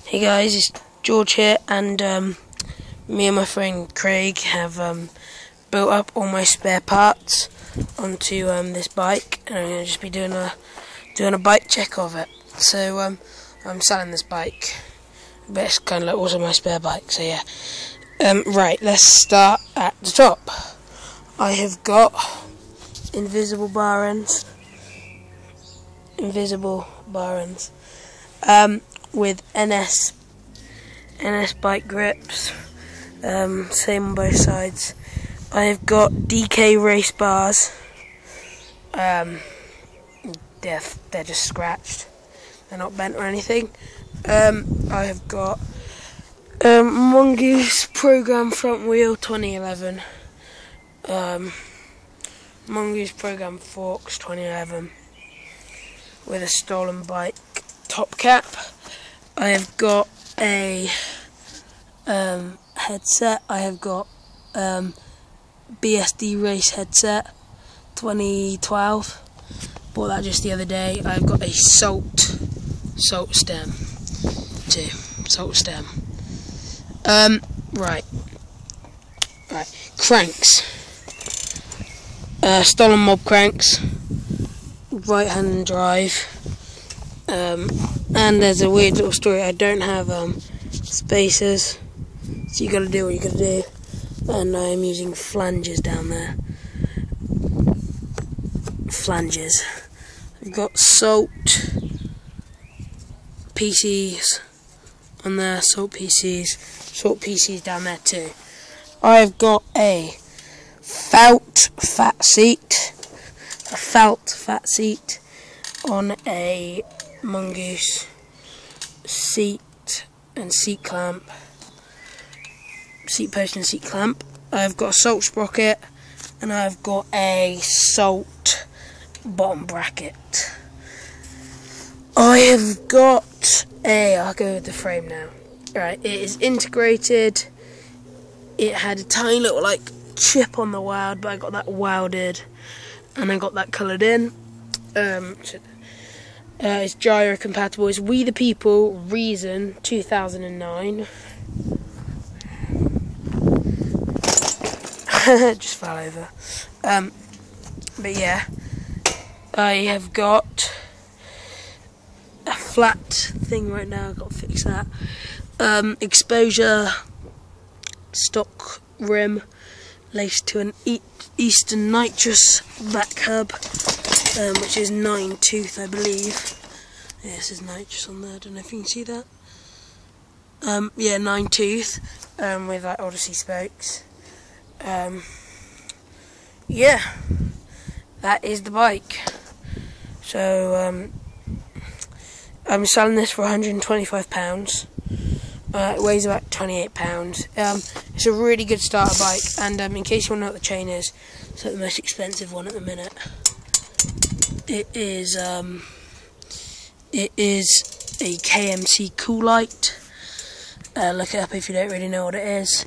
Hey guys, it's George here, and me and my friend Craig have built up all my spare parts onto this bike, and I'm going to just be doing a bike check of it. So I'm selling this bike, but it's kind of like also my spare bike. So yeah, right. Let's start at the top. I have got invisible bar ends. With NS bike grips, same on both sides. I have got DK race bars. They're just scratched. They're not bent or anything. I have got Mongoose Program front wheel 2011. Mongoose Program forks 2011 with a stolen bike top cap. I have got a headset. I have got BSD race headset 2012. Bought that just the other day. I've got a salt stem too. Salt stem. Right. Cranks. Stolen mob cranks. Right hand drive. And there's a weird little story. I don't have spacers, so you gotta do what you gotta do. And I'm using flanges down there. Flanges. I've got salt PCs on there. Salt PCs down there too. I've got a felt fat seat. On a Mongoose seat and seat clamp, seat post and seat clamp. I've got a salt sprocket, and I've got a salt bottom bracket. I have got I'll go with the frame now. Right, it is integrated. It had a tiny little chip on the weld, but I got that welded and I got that coloured in. It's gyro compatible. It's We the People Reason 2009. Just fell over. But yeah, I have got a flat thing right now. I've got to fix that. Exposure stock rim laced to an Eastern Nitrous back hub. Which is 9 tooth, I believe. Yeah, it says nitrous on there. I don't know if you can see that. Yeah, 9 tooth with Odyssey spokes. Yeah, that is the bike. So I'm selling this for £125. It weighs about 28 pounds. It's a really good starter bike, and in case you want to know what the chain is, it's the most expensive one at the minute. It is a KMC Coolite. Look it up if you don't really know what it is.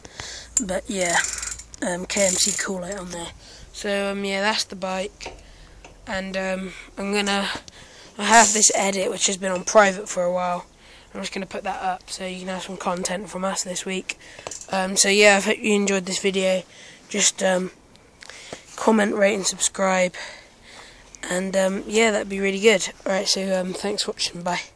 But yeah, KMC Coolite on there. So yeah, that's the bike. And I have this edit which has been on private for a while. I'm just gonna put that up so you can have some content from us this week. So yeah, I hope you enjoyed this video. Just comment, rate, and subscribe. And yeah, that'd be really good. Alright, so thanks for watching. Bye.